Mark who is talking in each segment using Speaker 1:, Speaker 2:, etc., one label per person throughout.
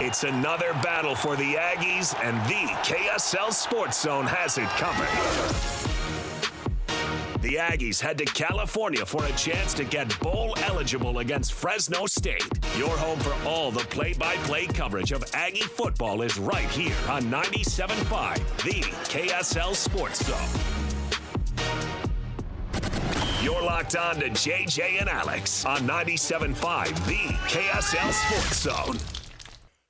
Speaker 1: It's another battle for the Aggies, and the KSL Sports Zone has it covered. The Aggies head to California for a chance to get bowl eligible against Fresno State. Your home for all the play-by-play coverage of Aggie football is right here on 97.5, the KSL Sports Zone. You're locked on to JJ and Alex on 97.5, the KSL Sports Zone.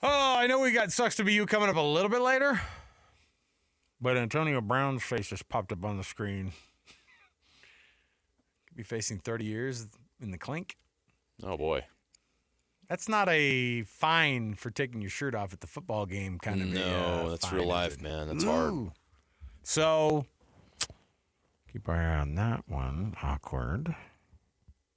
Speaker 2: Oh, I know we got Sucks to Be You coming up a little bit later, but Antonio Brown's face just popped up on the screen. Could be facing 30 years in the clink.
Speaker 3: Oh, boy.
Speaker 2: That's not a fine for taking your shirt off at the football game kind of.
Speaker 3: No, that's real life, man. That's hard.
Speaker 2: So, keep our eye on that one. Awkward.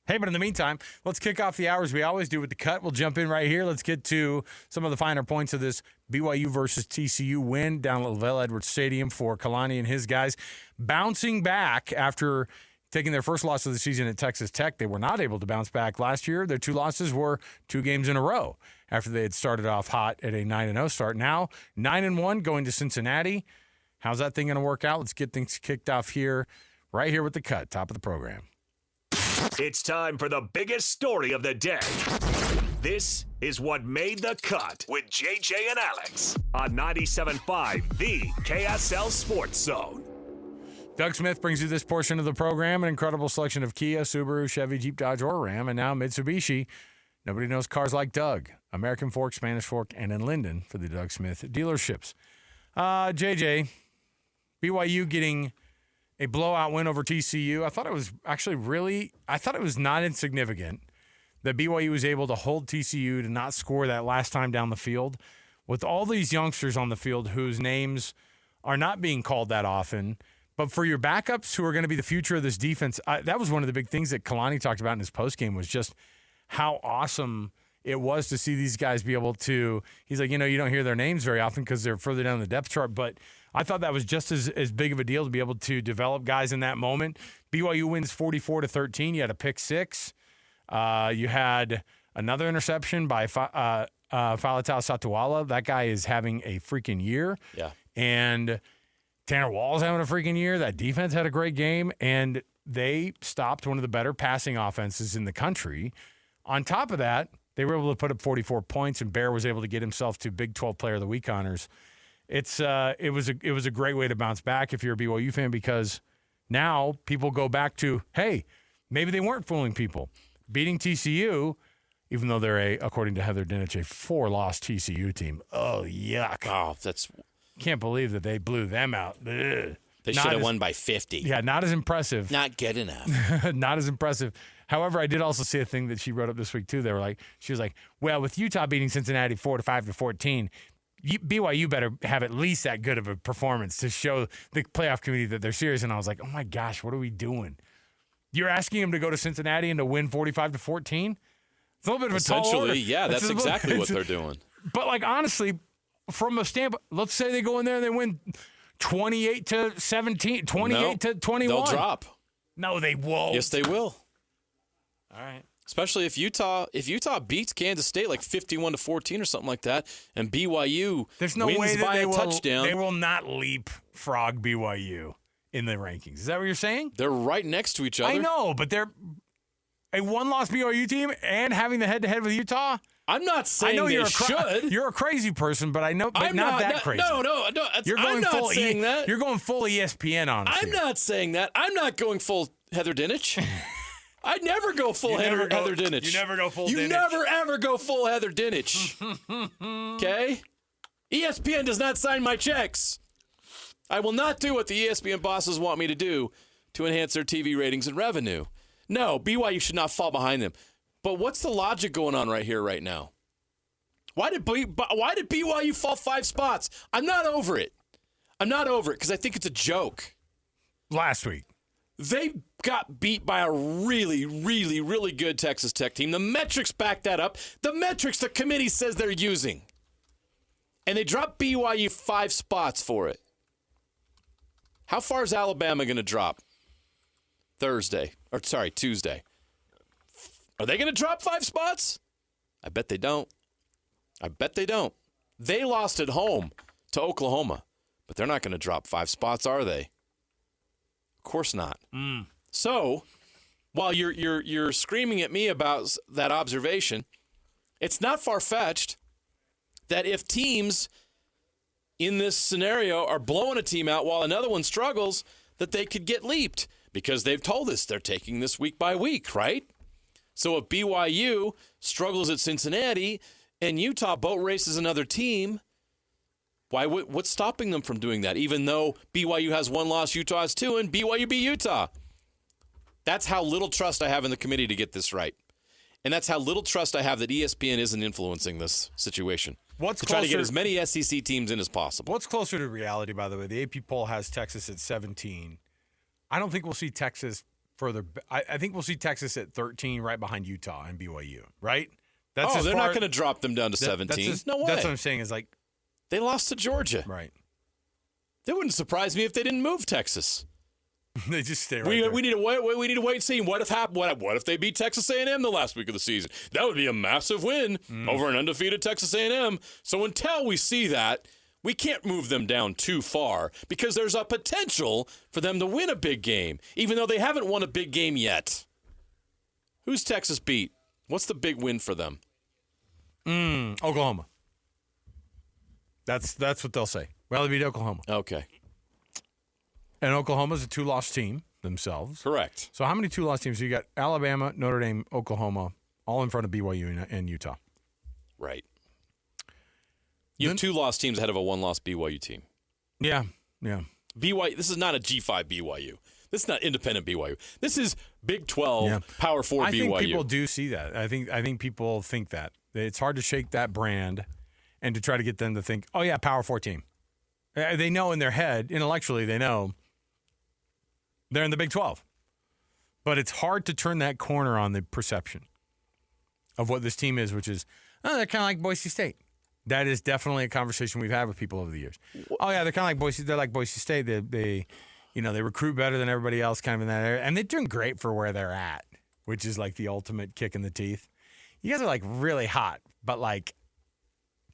Speaker 2: Hey, but in the meantime, let's kick off the hours we always do with the cut. We'll jump in right here. Let's get to some of the finer points of this BYU versus TCU win down at LaVell Edwards Stadium for Kalani and his guys. Bouncing back after taking their first loss of the season at Texas Tech. They were not able to bounce back last year. Their two losses were 2 games in a row after they had started off hot at a 9-0 start. Now, 9-1 going to Cincinnati. How's that thing going to work out? Let's get things kicked off here, right here with the cut, top of the program.
Speaker 1: It's time for the biggest story of the day. This is what made the cut with JJ and Alex on 97.5, the KSL Sports Zone.
Speaker 2: Doug Smith brings you this portion of the program, an incredible selection of Kia, Subaru, Chevy, Jeep, Dodge, or Ram, and now Mitsubishi. Nobody knows cars like Doug. American Fork, Spanish Fork, and in Linden for the Doug Smith dealerships. JJ, BYU getting a blowout win over TCU. I thought it was not insignificant that BYU was able to hold TCU to not score that last time down the field. With all these youngsters on the field whose names are not being called that often, but for your backups who are going to be the future of this defense, that was one of the big things that Kalani talked about in his postgame was just how awesome it was to see these guys be able to – he's like, you don't hear their names very often because they're further down the depth chart, but – I thought that was just as big of a deal to be able to develop guys in that moment. BYU wins 44-13. You had a pick six. You had another interception by Faletau Satuala. That guy is having a freaking year.
Speaker 3: Yeah.
Speaker 2: And Tanner Wall's having a freaking year. That defense had a great game. And they stopped one of the better passing offenses in the country. On top of that, they were able to put up 44 points, and Bear was able to get himself to Big 12 Player of the Week honors. It was a great way to bounce back if you're a BYU fan, because now people go back to, hey, maybe they weren't fooling people. Beating TCU, even though they're according to Heather Dinich, a 4-loss TCU team. Oh, yuck.
Speaker 3: Oh,
Speaker 2: Can't believe that they blew them out. Ugh.
Speaker 3: They should have won by 50.
Speaker 2: Yeah, not as impressive.
Speaker 3: Not good enough.
Speaker 2: Not as impressive. However, I did also see a thing that she wrote up this week, too. She was like, well, with Utah beating Cincinnati 45-14, BYU better have at least that good of a performance to show the playoff committee that they're serious. And I was like, oh, my gosh, what are we doing? You're asking them to go to Cincinnati and to win 45-14? It's a little bit of a tall order.
Speaker 3: Essentially, yeah, that's exactly what they're doing.
Speaker 2: But, honestly, from a standpoint, let's say they go in there and they win 28-17, 28-21.
Speaker 3: They'll drop.
Speaker 2: No, they won't.
Speaker 3: Yes, they will.
Speaker 2: All right.
Speaker 3: Especially if Utah beats Kansas State like 51-14 or something like that, and BYU
Speaker 2: There's no
Speaker 3: wins
Speaker 2: way that
Speaker 3: by a touchdown.
Speaker 2: They will not leapfrog BYU in the rankings. Is that what you're saying?
Speaker 3: They're right next to each other.
Speaker 2: I know, but they're a one-loss BYU team and having the head-to-head with Utah.
Speaker 3: I'm not saying should.
Speaker 2: You're a crazy person, but I know, but I'm not that crazy.
Speaker 3: No. I'm not saying that.
Speaker 2: You're going full ESPN on us.
Speaker 3: I'm not saying that. I'm not going full Heather Dinich. I'd never go full Heather Dinich.
Speaker 2: You never go full Dinich.
Speaker 3: You never, ever go full Heather Dinich. Okay? ESPN does not sign my checks. I will not do what the ESPN bosses want me to do to enhance their TV ratings and revenue. No, BYU should not fall behind them. But what's the logic going on right here, right now? Why did BYU fall 5 spots? I'm not over it. Because I think it's a joke.
Speaker 2: Last week.
Speaker 3: They got beat by a really, really, really good Texas Tech team. The metrics back that up. The metrics the committee says they're using. And they dropped BYU 5 spots for it. How far is Alabama going to drop? Tuesday. Are they going to drop 5 spots? I bet they don't. They lost at home to Oklahoma, but they're not going to drop 5 spots, are they? Of course not. So, while you're screaming at me about that observation, it's not far-fetched that if teams in this scenario are blowing a team out while another one struggles, that they could get leaped because they've told us they're taking this week by week, right? So if BYU struggles at Cincinnati and Utah boat races another team, what's stopping them from doing that? Even though BYU has 1 loss, Utah has 2, and BYU beat Utah. That's how little trust I have in the committee to get this right. And that's how little trust I have that ESPN isn't influencing this situation. Try to get as many SEC teams in as possible.
Speaker 2: What's closer to reality, by the way? The AP poll has Texas at 17. I don't think we'll see Texas further. I think we'll see Texas at 13, right behind Utah and BYU, right?
Speaker 3: They're not going to drop them down to 17. No way.
Speaker 2: That's what I'm saying is like.
Speaker 3: They lost to Georgia.
Speaker 2: Right.
Speaker 3: It wouldn't surprise me if they didn't move Texas.
Speaker 2: They just stay right there.
Speaker 3: We need to wait and see what if they beat Texas A&M the last week of the season. That would be a massive win over an undefeated Texas A&M. So until we see that, we can't move them down too far because there's a potential for them to win a big game, even though they haven't won a big game yet. Who's Texas beat? What's the big win for them?
Speaker 2: Oklahoma. That's what they'll say. Well, they beat Oklahoma.
Speaker 3: Okay.
Speaker 2: And Oklahoma's a 2-loss team themselves.
Speaker 3: Correct.
Speaker 2: So how many 2-loss teams? You got Alabama, Notre Dame, Oklahoma, all in front of BYU and Utah.
Speaker 3: Right. You have 2-loss teams ahead of a 1-loss BYU team.
Speaker 2: Yeah.
Speaker 3: BYU. This is not a G5 BYU. This is not independent BYU. This is Big 12, Power 4 BYU.
Speaker 2: I think people do see that. I think people think that. It's hard to shake that brand and to try to get them to think, oh, yeah, Power 4 team. They know in their head, intellectually, they know they're in the Big 12. But it's hard to turn that corner on the perception of what this team is, which is, they're kind of like Boise State. That is definitely a conversation we've had with people over the years. Oh, yeah, they're kind of like Boise. They're like Boise State. They recruit better than everybody else kind of in that area. And they're doing great for where they're at, which is like the ultimate kick in the teeth. You guys are like really hot, but like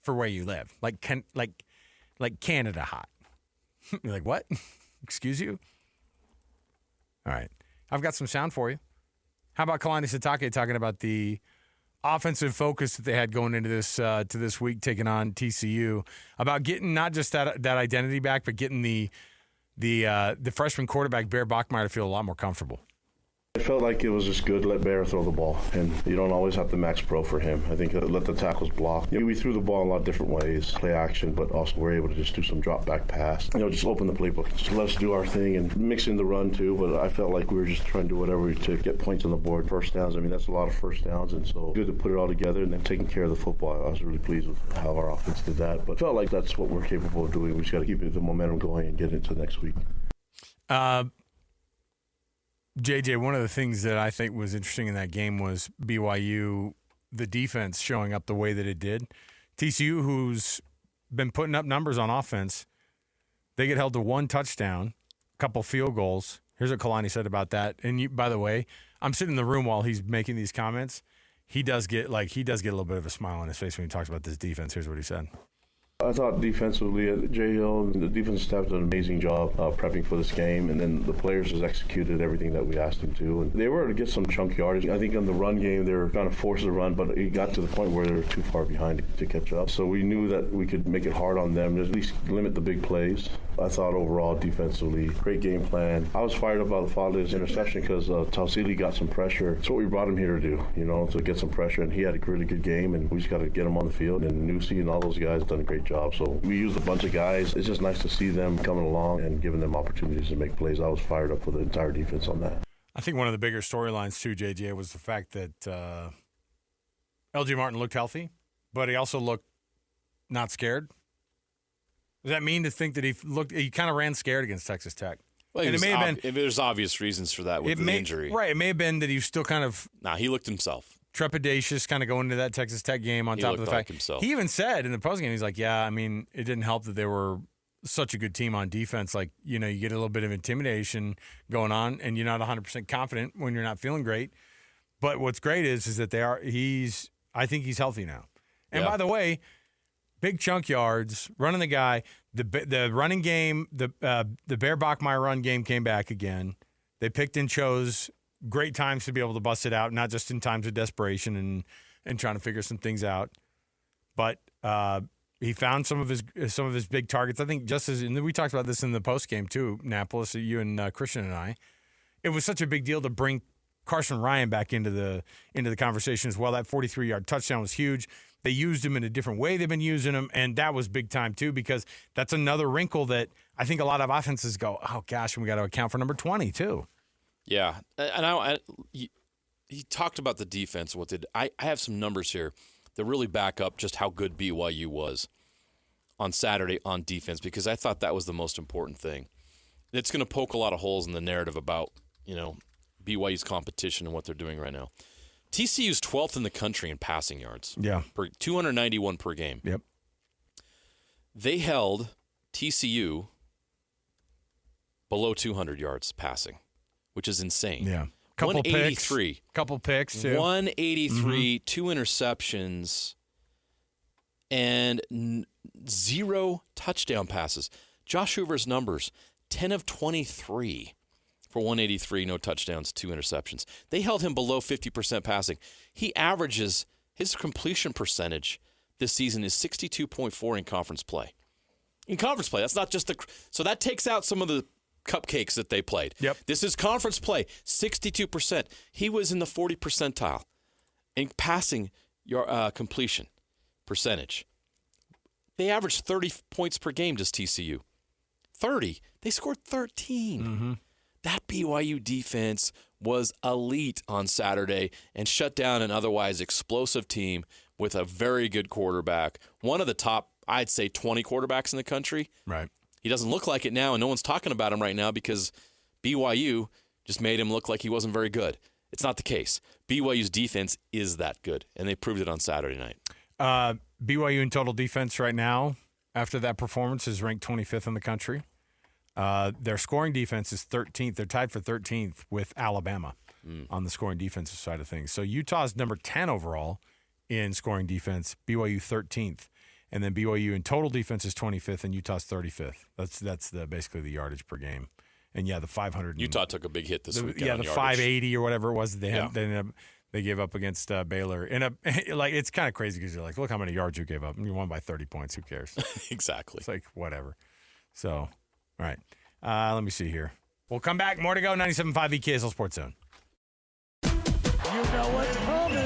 Speaker 2: for where you live. Like Canada hot. You're like, what? Excuse you? All right. I've got some sound for you. How about Kalani Sitake talking about the offensive focus that they had going into this to this week, taking on TCU, about getting not just that identity back, but getting the freshman quarterback Bear Bachmeier to feel a lot more comfortable.
Speaker 4: I felt like it was just good to let Bear throw the ball, and you don't always have to max pro for him. I think let the tackles block. We threw the ball in a lot of different ways, play action, but also we're able to just do some drop back pass. Just open the playbook. Just let us do our thing and mix in the run too, but I felt like we were just trying to do whatever to get points on the board. First downs, that's a lot of first downs, and so good to put it all together and then taking care of the football. I was really pleased with how our offense did that, but felt like that's what we're capable of doing. We just got to keep the momentum going and get into next week.
Speaker 2: JJ, one of the things that I think was interesting in that game was BYU, the defense showing up the way that it did. TCU, who's been putting up numbers on offense, they get held to 1 touchdown, a couple field goals. Here's what Kalani said about that. And by the way, I'm sitting in the room while he's making these comments. He does get a little bit of a smile on his face when he talks about this defense. Here's what he said.
Speaker 4: I thought defensively, Jay Hill and the defensive staff did an amazing job prepping for this game, and then the players just executed everything that we asked them to. And they were able to get some chunk yardage. I think on the run game, they were trying to force the run, but it got to the point where they were too far behind to catch up. So we knew that we could make it hard on them, to at least limit the big plays. I thought overall, defensively, great game plan. I was fired up about the Fadley's interception because Tausili got some pressure. That's what we brought him here to do, to get some pressure, and he had a really good game, and we just got to get him on the field. And Newsy and all those guys done a great job. So we used a bunch of guys. It's just nice to see them coming along and giving them opportunities to make plays. I was fired up for the entire defense on that.
Speaker 2: I think one of the bigger storylines too, JJ, was the fact that LJ Martin looked healthy, but he also looked not scared. Does that mean to think that he kind of ran scared against Texas Tech?
Speaker 3: Well, and it may have been. There's obvious reasons for that with the injury.
Speaker 2: Right. It may have been that he was still kind of.
Speaker 3: He looked himself.
Speaker 2: Trepidatious, kind of going into that Texas Tech game on top of the fact.
Speaker 3: Himself.
Speaker 2: He even said in the postgame, he's like, it didn't help that they were such a good team on defense. Like, you get a little bit of intimidation going on, and you're not 100% confident when you're not feeling great. But what's great is that I think he's healthy now. And by the way, big chunk yards, running the guy. The running game, the Bear Bachmeier run game came back again. They picked and chose great times to be able to bust it out, not just in times of desperation and trying to figure some things out. But he found some of his big targets. I think just as we talked about this in the post game too, Napolis, you and Christian and I. It was such a big deal to bring Carson Ryan back into the conversation as well. That 43-yard touchdown was huge. They used him in a different way they've been using him, and that was big time too because that's another wrinkle that I think a lot of offenses go, oh gosh, and we got to account for number 20 too.
Speaker 3: Yeah, and he talked about the defense. I have some numbers here that really back up just how good BYU was on Saturday on defense because I thought that was the most important thing. It's going to poke a lot of holes in the narrative about BYU's competition and what they're doing right now. TCU's 12th in the country in passing yards.
Speaker 2: Yeah.
Speaker 3: 291 per game.
Speaker 2: Yep.
Speaker 3: They held TCU below 200 yards passing, which is insane.
Speaker 2: Yeah.
Speaker 3: 183.
Speaker 2: Couple picks, too.
Speaker 3: 183, 2 interceptions, and 0 touchdown passes. Josh Hoover's numbers, 10 of 23. For 183, no touchdowns, 2 interceptions. They held him below 50% passing. He averages, his completion percentage this season is 62.4 in conference play. In conference play, that's not just so that takes out some of the cupcakes that they played.
Speaker 2: Yep.
Speaker 3: This is conference play, 62%. He was in the 40 percentile in passing your completion percentage. They averaged 30 points per game, does TCU. 30. They scored 13.
Speaker 2: Mm-hmm.
Speaker 3: That BYU defense was elite on Saturday and shut down an otherwise explosive team with a very good quarterback. One of the top, I'd say, 20 quarterbacks in the country.
Speaker 2: Right.
Speaker 3: He doesn't look like it now, and no one's talking about him right now because BYU just made him look like he wasn't very good. It's not the case. BYU's defense is that good, and they proved it on Saturday night.
Speaker 2: BYU in total defense right now, after that performance, is ranked 25th in the country. Their scoring defense is 13th. They're tied for 13th with Alabama on the scoring defensive side of things. So Utah's number 10 overall in scoring defense, BYU 13th. And then BYU in total defense is 25th and Utah's 35th. That's basically the yardage per game. And yeah, the 500.
Speaker 3: Utah took a big hit this weekend.
Speaker 2: Yeah,
Speaker 3: on
Speaker 2: the
Speaker 3: yardage.
Speaker 2: 580 or whatever it was that they gave up against Baylor. It's kind of crazy because you're like, look how many yards you gave up. And you won by 30 points. Who cares?
Speaker 3: Exactly.
Speaker 2: It's like, whatever. So, all right. Let me see here. We'll come back. More to go. 97.5 EKSL Sports Zone.
Speaker 5: You know what's coming.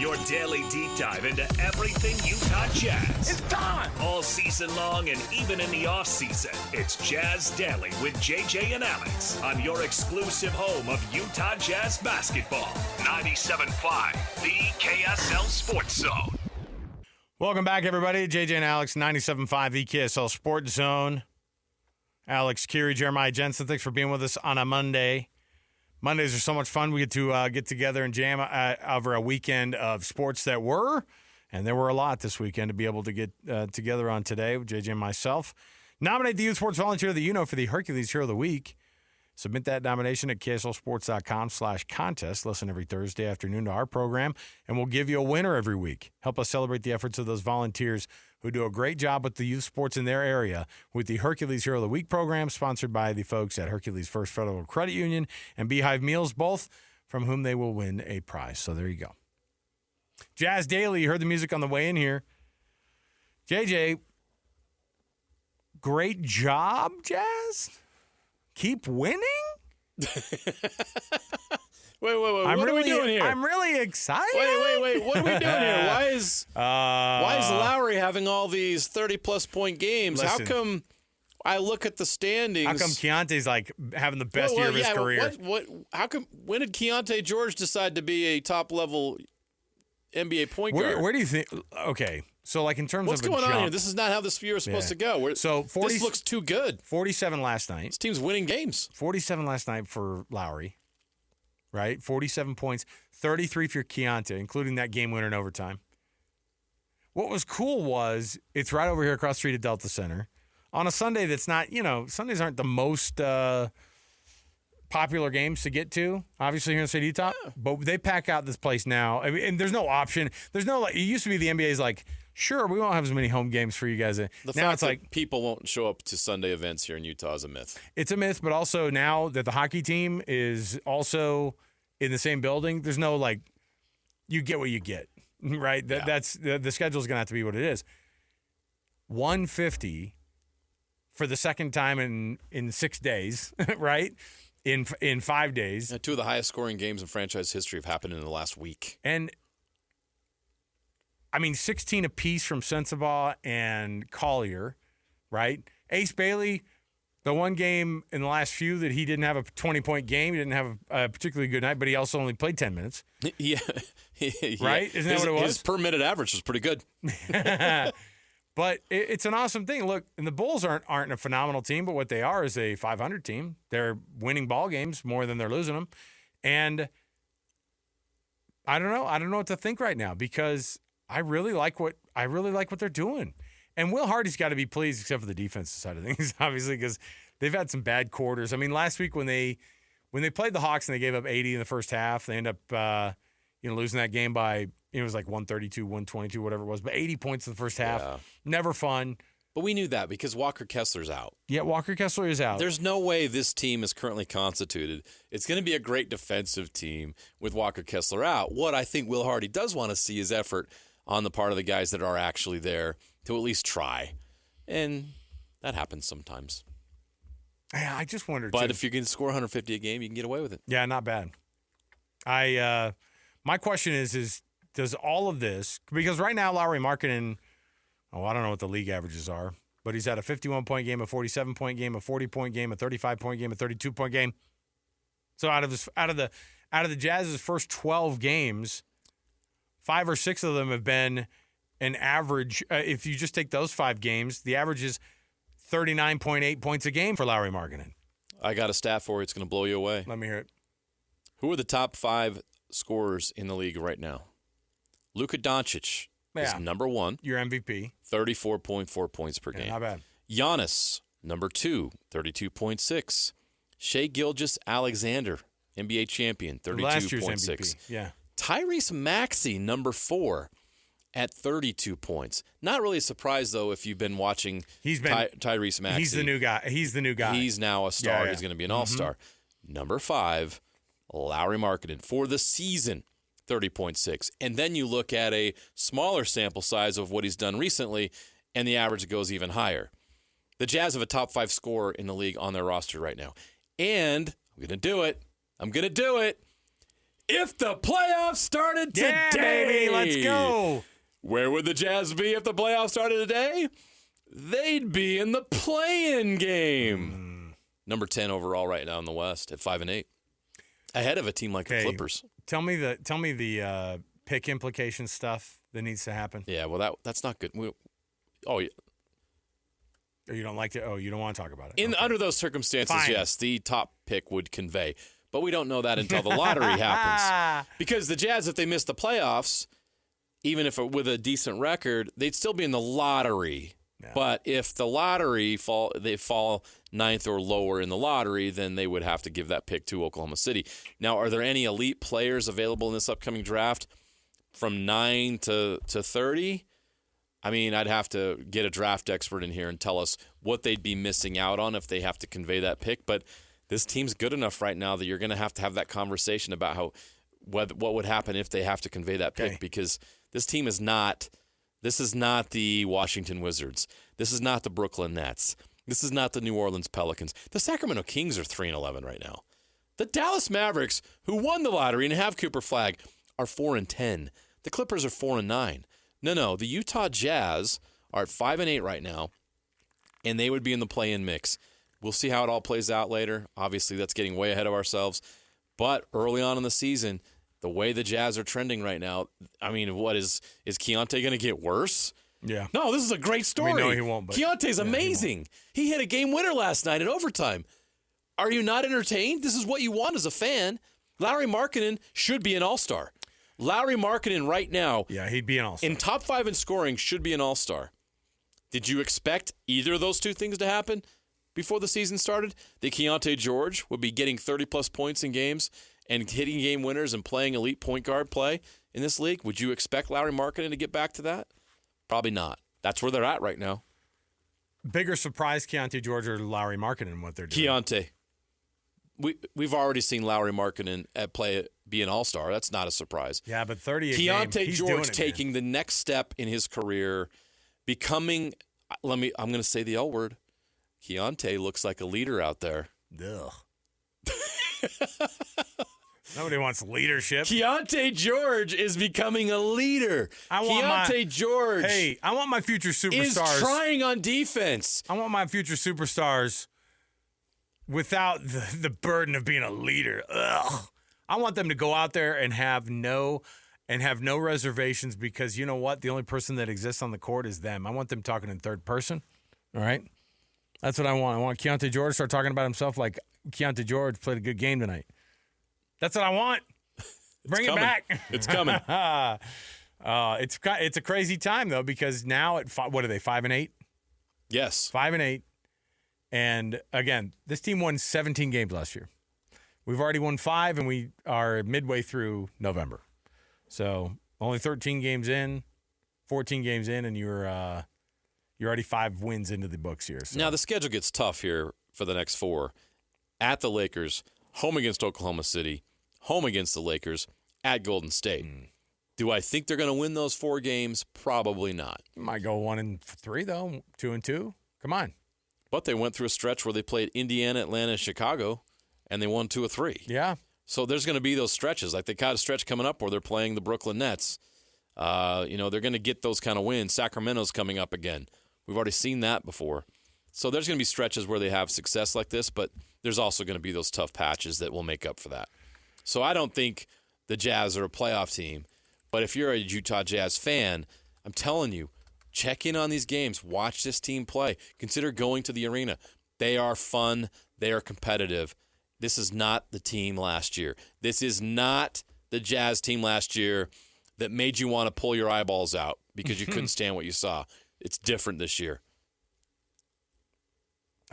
Speaker 1: Your daily deep dive into everything Utah Jazz.
Speaker 5: It's time.
Speaker 1: All season long and even in the off season. It's Jazz Daily with JJ and Alex on your exclusive home of Utah Jazz basketball. 97.5 the KSL Sports Zone.
Speaker 2: Welcome back, everybody. JJ and Alex, 97.5 EKSL Sports Zone. Alex, Kirry, Jeremiah, Jensen, thanks for being with us on a Monday. Mondays are so much fun. We get to get together and jam over a weekend of sports that were, and there were a lot this weekend to be able to get together on today with JJ and myself. Nominate the Youth Sports Volunteer that you know for the Hercules Hero of the Week. Submit that nomination at kslsports.com/contest. Listen every Thursday afternoon to our program, and we'll give you a winner every week. Help us celebrate the efforts of those volunteers who do a great job with the youth sports in their area with the Hercules Hero of the Week program, sponsored by the folks at Hercules First Federal Credit Union and Beehive Meals, both from whom they will win a prize. So there you go. Jazz Daily, you heard the music on the way in here. JJ, great job, Jazz. Keep winning?
Speaker 3: Wait. What are we doing here?
Speaker 2: I'm really excited.
Speaker 3: Wait. What are we doing here? Why is Lauri having all these 30-plus point games?
Speaker 2: Listen,
Speaker 3: how come I look at the standings?
Speaker 2: How come Keyonte's like having the best year of his career?
Speaker 3: When did Keyonte George decide to be a top-level NBA point guard?
Speaker 2: Where do you think? Okay, so like in terms
Speaker 3: What's
Speaker 2: of
Speaker 3: going on
Speaker 2: jump,
Speaker 3: here? This is not how this year is supposed to go. This looks too good.
Speaker 2: 47 last night.
Speaker 3: This team's winning games.
Speaker 2: 47 last night for Lauri, right? 47 points, 33 for Keyonte, including that game winner in overtime. What was cool was it's right over here across the street at Delta Center on a Sunday that's not, Sundays aren't the most popular games to get to, obviously here in the state of Utah, but they pack out this place now. I mean, and there's no option. There's no, it used to be the NBA's like Sure, we won't have as many home games for you guys.
Speaker 3: The
Speaker 2: Now
Speaker 3: fact
Speaker 2: it's
Speaker 3: that
Speaker 2: like
Speaker 3: people won't show up to Sunday events here in Utah is a myth.
Speaker 2: it's a myth, but also now that the hockey team is also in the same building, there's no like you get what you get, right? That's the schedule's going to have to be what it is. 150 for the second time in 6 days, right? In 5 days.
Speaker 3: Two of the highest scoring games in franchise history have happened in the last week.
Speaker 2: And I mean, 16 apiece from Sensabaugh and Collier, right? Ace Bailey, the one game in the last few that he didn't have a 20-point game, he didn't have a particularly good night, but he also only played 10 minutes.
Speaker 3: Yeah.
Speaker 2: Right? Isn't that what it was?
Speaker 3: His per minute average was pretty good.
Speaker 2: But it's an awesome thing. Look, and the Bulls aren't a phenomenal team, but what they are is a 500 team. They're winning ball games more than they're losing them. And I don't know. I don't know what to think right now because I really like what they're doing. And Will Hardy's got to be pleased, except for the defensive side of things, obviously, because they've had some bad quarters. I mean, last week when they played the Hawks and they gave up 80 in the first half, they end up losing that game by it was like 132, 122, whatever it was, but 80 points in the first half.
Speaker 3: Yeah.
Speaker 2: Never fun.
Speaker 3: But we knew that because Walker Kessler's out.
Speaker 2: Yeah, Walker Kessler is out.
Speaker 3: There's no way this team is currently constituted. It's going to be a great defensive team with Walker Kessler out. What I think Will Hardy does want to see is effort on the part of the guys that are actually there to at least try. And that happens sometimes.
Speaker 2: Yeah, I just wondered.
Speaker 3: But if you can score 150 a game, you can get away with it.
Speaker 2: Yeah, not bad. My question is does all of this, because right now Lauri Markkanen, I don't know what the league averages are, but he's had a 51-point game, a 47-point game, a 40-point game, a 35-point game, a 32-point game. So out of the Jazz's first 12 games, 5 or 6 of them have been an average. If you just take those 5 games, the average is 39.8 points a game for Lauri Markkanen.
Speaker 3: I got a stat for you. It's going to blow you away.
Speaker 2: Let me hear it.
Speaker 3: Who are the top 5 scorers in the league right now? Luka Doncic is number 1.
Speaker 2: Your MVP.
Speaker 3: 34.4 points per game.
Speaker 2: Not bad.
Speaker 3: Giannis, number 2, 32.6. Shai Gilgeous-Alexander, NBA champion, 32.6.
Speaker 2: Last year's MVP. Yeah.
Speaker 3: Tyrese Maxey, number 4, at 32 points. Not really a surprise, though, if you've been watching Tyrese Maxey.
Speaker 2: He's the new guy.
Speaker 3: He's now a star.
Speaker 2: Yeah.
Speaker 3: He's going to be an all-star. Number 5, Lauri Markkanen for the season, 30.6. And then you look at a smaller sample size of what he's done recently, and the average goes even higher. The Jazz have a top 5 scorer in the league on their roster right now. And I'm going to do it. If the playoffs started today,
Speaker 2: yeah, baby, let's go.
Speaker 3: Where would the Jazz be if the playoffs started today? They'd be in the play-in game. Number 10 overall right now in the West at 5-8. Ahead of a team like the Clippers.
Speaker 2: Tell me the pick implication stuff that needs to happen.
Speaker 3: Yeah, well that's not good. Yeah.
Speaker 2: Or you don't like it? Oh, you don't want to talk about it.
Speaker 3: Under those circumstances,
Speaker 2: Fine.
Speaker 3: yes, the top pick would convey. But we don't know that until the lottery happens. Because the Jazz, if they miss the playoffs, even if with a decent record, they'd still be in the lottery. Yeah. But if the lottery they fall 9th or lower in the lottery, then they would have to give that pick to Oklahoma City. Now, are there any elite players available in this upcoming draft from 9 to 30? I mean, I'd have to get a draft expert in here and tell us what they'd be missing out on if they have to convey that pick. But this team's good enough right now that you're going to have that conversation about what would happen if they have to convey that pick, because this team is not the Washington Wizards. This is not the Brooklyn Nets. This is not the New Orleans Pelicans. The Sacramento Kings are 3-11 right now. The Dallas Mavericks, who won the lottery and have Cooper Flagg, are 4-10. The Clippers are 4-9. No, the Utah Jazz are at 5-8 right now, and they would be in the play-in mix. We'll see how it all plays out later. Obviously, that's getting way ahead of ourselves. But early on in the season, the way the Jazz are trending right now, I mean, what is Keyonte going to get worse?
Speaker 2: Yeah.
Speaker 3: No, this is a great story.
Speaker 2: No, he won't. But
Speaker 3: Keyonte's amazing. He hit a game winner last night in overtime. Are you not entertained? This is what you want as a fan. Lauri Markkanen should be an all-star. Lauri Markkanen right now,
Speaker 2: yeah, he'd be an all-star.
Speaker 3: In top 5 in scoring, should be an all-star. Did you expect either of those two things to happen before the season started? That Keyonte George would be getting 30-plus points in games and hitting game winners and playing elite point guard play in this league? Would you expect Lauri Markkanen to get back to that? Probably not. That's where they're at right now.
Speaker 2: Bigger surprise, Keyonte George or Lauri Markkanen, what they're doing.
Speaker 3: Keyonte. We've already seen Lauri Markkanen be an all-star. That's not a surprise.
Speaker 2: Yeah, but 38
Speaker 3: Keyonte
Speaker 2: he's
Speaker 3: George
Speaker 2: doing it,
Speaker 3: taking the next step in his career, becoming. I'm going to say the L word. Keyonte looks like a leader out there.
Speaker 2: Ugh. Nobody wants leadership.
Speaker 3: Keyonte George is becoming a leader. George.
Speaker 2: Hey, I want my future superstars.
Speaker 3: Is trying on defense.
Speaker 2: I want my future superstars without the burden of being a leader. Ugh. I want them to go out there and have no reservations, because you know what? The only person that exists on the court is them. I want them talking in third person. All right? That's what I want. I want Keyonte George to start talking about himself like Keyonte George played a good game tonight. That's what I want. Bring it back.
Speaker 3: It's coming.
Speaker 2: It's a crazy time though, because now what are they, 5-8?
Speaker 3: Yes,
Speaker 2: 5-8. And again, this team won 17 games last year. We've already won 5, and we are midway through November. So only 13 games in, 14 games in, and you're already 5 wins into the books here. So.
Speaker 3: Now the schedule gets tough here for the next 4. At the Lakers, home against Oklahoma City, home against the Lakers, at Golden State. Do I think they're going to win those 4 games? Probably not.
Speaker 2: Might go 1-3 though, 2-2. Come on.
Speaker 3: But they went through a stretch where they played Indiana, Atlanta, Chicago, and they won 2 of 3.
Speaker 2: Yeah.
Speaker 3: So there's going to be those stretches. Like they got a stretch coming up where they're playing the Brooklyn Nets. They're going to get those kind of wins. Sacramento's coming up again. We've already seen that before. So there's going to be stretches where they have success like this, but there's also going to be those tough patches that will make up for that. So I don't think the Jazz are a playoff team. But if you're a Utah Jazz fan, I'm telling you, check in on these games. Watch this team play. Consider going to the arena. They are fun. They are competitive. This is not the team last year. This is not the Jazz team last year that made you want to pull your eyeballs out because you couldn't stand what you saw. It's different this year.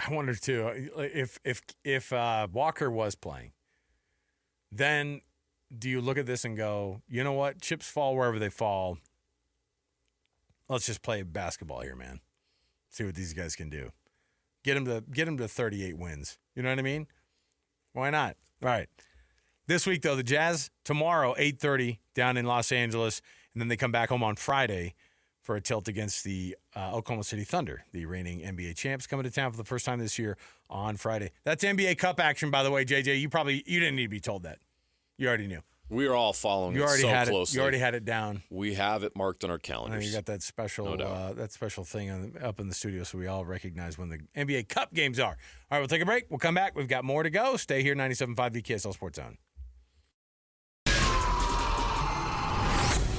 Speaker 2: I wonder too if Walker was playing, then do you look at this and go, you know what? Chips fall wherever they fall. Let's just play basketball here, man. See what these guys can do. Get them to 38 wins. You know what I mean? Why not? All right. This week though, the Jazz tomorrow 8:30 down in Los Angeles, and then they come back home on Friday for a tilt against the Oklahoma City Thunder, the reigning NBA champs, coming to town for the first time this year on Friday. That's NBA Cup action, by the way, JJ. You didn't need to be told that. You already knew.
Speaker 3: We are all following it so closely.
Speaker 2: You already had it down.
Speaker 3: We have it marked on our calendars.
Speaker 2: You got that special thing up in the studio, so we all recognize when the NBA Cup games are. All right, we'll take a break. We'll come back. We've got more to go. Stay here, 97.5 VKSL Sports Zone.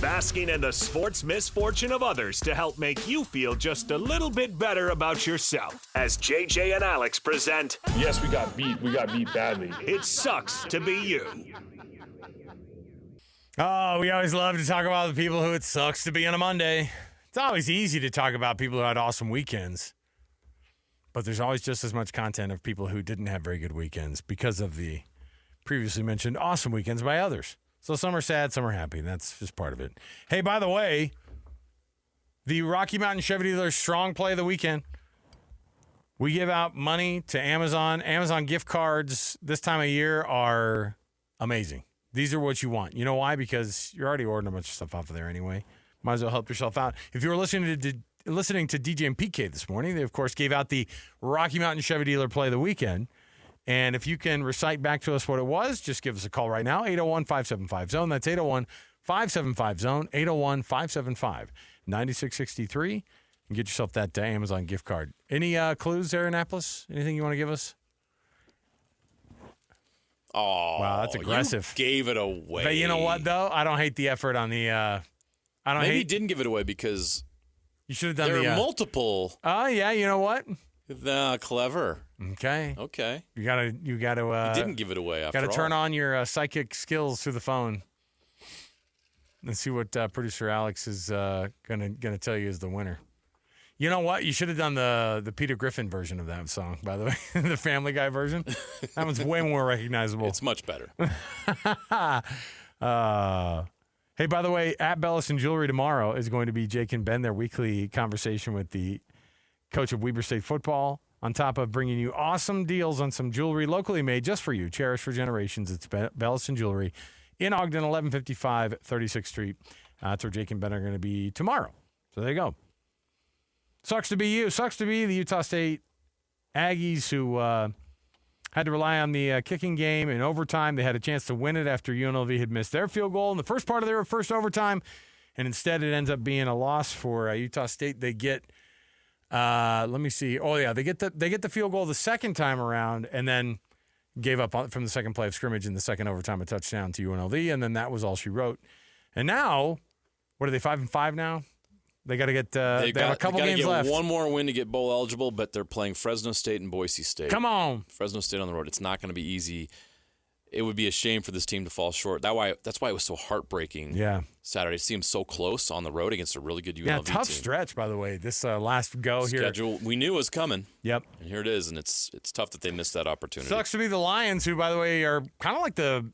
Speaker 1: Basking in the sports misfortune of others to help make you feel just a little bit better about yourself. As JJ and Alex present,
Speaker 4: Yes, we got beat. We got beat badly.
Speaker 1: It Sucks to Be You.
Speaker 2: Oh, we always love to talk about the people who it sucks to be on a Monday. It's always easy to talk about people who had awesome weekends. But there's always just as much content of people who didn't have very good weekends because of the previously mentioned awesome weekends by others. So some are sad, some are happy. That's just part of it. Hey, by the way, the Rocky Mountain Chevy Dealer Strong Play of the Weekend. We give out money to Amazon. Amazon gift cards this time of year are amazing. These are what you want. You know why? Because you're already ordering a bunch of stuff off of there anyway. Might as well help yourself out. If you were listening to DJ and PK this morning, they, of course, gave out the Rocky Mountain Chevy Dealer Play of the Weekend. And if you can recite back to us what it was, just give us a call right now, 801-575-ZONE. That's 801-575-ZONE, 801-575-9663. And get yourself that Amazon gift card. Any clues there, Annapolis? Anything you want to give us?
Speaker 3: Oh,
Speaker 2: wow, that's aggressive.
Speaker 3: You gave it away.
Speaker 2: But you know what, though? I don't hate the effort on the
Speaker 3: Maybe he didn't give it away because
Speaker 2: you should have done
Speaker 3: there are multiple.
Speaker 2: Oh, yeah, you know what?
Speaker 3: Clever.
Speaker 2: Okay. You gotta.
Speaker 3: He didn't give it away after all.
Speaker 2: Gotta turn on your psychic skills through the phone. and see what producer Alex is gonna tell you is the winner. You know what? You should have done the Peter Griffin version of that song, by the way, the Family Guy version. That one's way more recognizable.
Speaker 3: It's much better.
Speaker 2: Hey, Hey, by the way, at Bellison Jewelry tomorrow is going to be Jake and Ben, their weekly conversation with the coach of Weber State football, on top of bringing you awesome deals on some jewelry locally made just for you, cherished for generations. It's Bellison Jewelry in Ogden, 1155 36th Street. That's where Jake and Ben are going to be tomorrow. So there you go. Sucks to be you. Sucks to be the Utah State Aggies who had to rely on the kicking game in overtime. They had a chance to win it after UNLV had missed their field goal in the first part of their first overtime, and instead it ends up being a loss for Utah State. They get, let me see. Oh yeah, they get the field goal the second time around, and then gave up from the second play of scrimmage in the second overtime a touchdown to UNLV, and then that was all she wrote. And now, what are they, 5-5 now? They got to get. They have a couple games left.
Speaker 3: One more win to get bowl eligible, but they're playing Fresno State and Boise State.
Speaker 2: Come on,
Speaker 3: Fresno State on the road. It's not going to be easy. It would be a shame for this team to fall short. That's why it was so heartbreaking.
Speaker 2: Yeah,
Speaker 3: Saturday to see them so close on the road against a really good UNLV team.
Speaker 2: Tough stretch, by the way. This last go
Speaker 3: schedule we knew was coming.
Speaker 2: Yep,
Speaker 3: and here it is, and it's tough that they missed that opportunity.
Speaker 2: Sucks to be the Lions, who, by the way, are kind of like the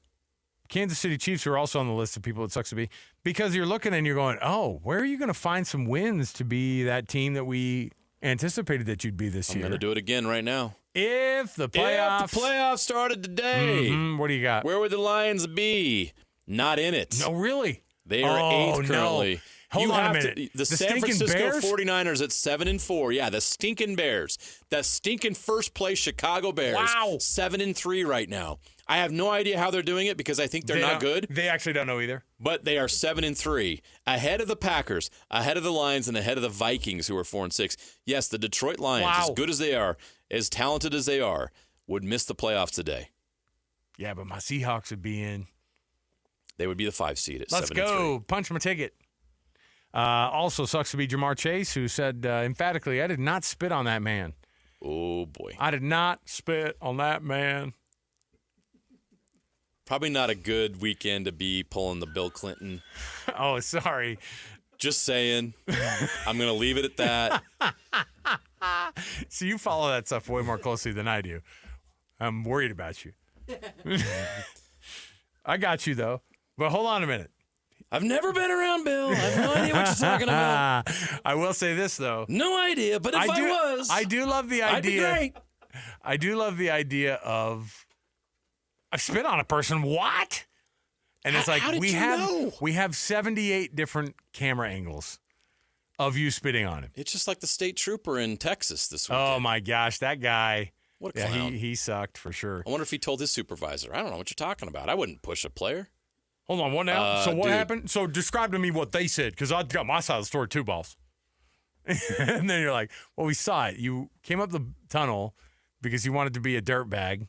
Speaker 2: Kansas City Chiefs, who are also on the list of people it sucks to be, because you're looking and you're going, oh, where are you going to find some wins to be that team that we anticipated that you'd be this year?
Speaker 3: I'm going to do it again right now.
Speaker 2: If the playoffs
Speaker 3: started today,
Speaker 2: what do you got?
Speaker 3: Where would the Lions be? Not in it.
Speaker 2: No, really?
Speaker 3: They are eighth currently.
Speaker 2: No. Hold on a minute.
Speaker 3: The San Francisco
Speaker 2: Bears?
Speaker 3: 49ers at 7-4. Yeah, the stinking Bears. The stinking first place Chicago Bears.
Speaker 2: Wow.
Speaker 3: 7-3 right now. I have no idea how they're doing it because I think they're not good.
Speaker 2: They actually don't know either.
Speaker 3: But they are 7-3, ahead of the Packers, ahead of the Lions, and ahead of the Vikings, who are 4-6. Yes, the Detroit Lions, as good as they are, as talented as they are, would miss the playoffs today.
Speaker 2: Yeah, but my Seahawks would be in.
Speaker 3: They would be the 5 seed at 7-3.
Speaker 2: Let's go. Punch my ticket. Also sucks to be Jamar Chase, who said emphatically, I did not spit on that man.
Speaker 3: Oh, boy.
Speaker 2: I did not spit on that man.
Speaker 3: Probably not a good weekend to be pulling the Bill Clinton.
Speaker 2: Oh, sorry.
Speaker 3: Just saying. I'm going to leave it at that.
Speaker 2: So you follow that stuff way more closely than I do. I'm worried about you. I got you, though. But hold on a minute.
Speaker 3: I've never been around Bill. I have no idea what you're talking about.
Speaker 2: I will say this, though.
Speaker 3: No idea, but if I was,
Speaker 2: I do love the idea.
Speaker 3: I'd be great.
Speaker 2: I do love the idea of I've spit on a person. What? And it's like we have 78 different camera angles of you spitting on him.
Speaker 3: It's just like the state trooper in Texas this weekend.
Speaker 2: Oh my gosh, that guy.
Speaker 3: What a clown.
Speaker 2: He sucked for sure.
Speaker 3: I wonder if he told his supervisor. I don't know what you're talking about. I wouldn't push a player.
Speaker 2: Hold on, what now? So what happened? So describe to me what they said, because I got my side of the story too, boss. And then you're like, well, we saw it. You came up the tunnel because you wanted to be a dirtbag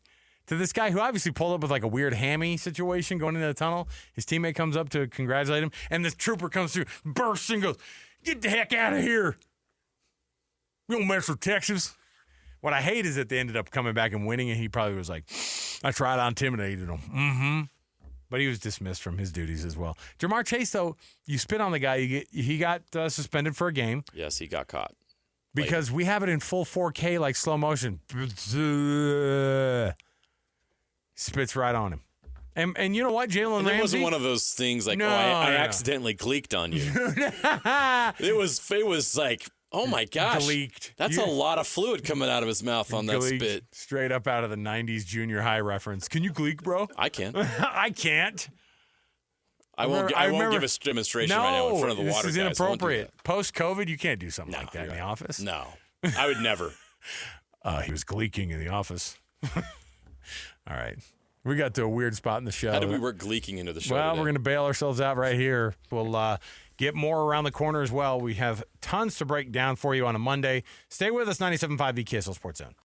Speaker 2: to this guy who obviously pulled up with like a weird hammy situation going into the tunnel. His teammate comes up to congratulate him, and this trooper comes through, bursts and goes, get the heck out of here. We don't mess with Texas. What I hate is that they ended up coming back and winning, and he probably was like, I tried, I intimidated him. Mm-hmm. But he was dismissed from his duties as well. Jamar Chase, though, you spit on the guy. He got suspended for a game.
Speaker 3: Yes, he got caught.
Speaker 2: Because we have it in full 4K, like slow motion. Spits right on him. And you know what, Jalen Ramsey?
Speaker 3: It wasn't one of those things like, I accidentally gleeked on you. It was like, oh my gosh.
Speaker 2: Gleeked.
Speaker 3: That's a lot of fluid coming out of his mouth on that spit.
Speaker 2: Straight up out of the 90s junior high reference. Can you gleek, bro?
Speaker 3: I can.
Speaker 2: I can't.
Speaker 3: I won't give a demonstration right now in front of the water guys.
Speaker 2: This is inappropriate. Post-COVID, you can't do something like that in the office.
Speaker 3: No. I would never.
Speaker 2: He was gleeking in the office. All right. We got to a weird spot in the show.
Speaker 3: How did we work gleeking into the show
Speaker 2: Well,
Speaker 3: today?
Speaker 2: we're going to bail ourselves out right here. We'll get more around the corner as well. We have tons to break down for you on a Monday. Stay with us, 97.5 VKSL Sports Zone.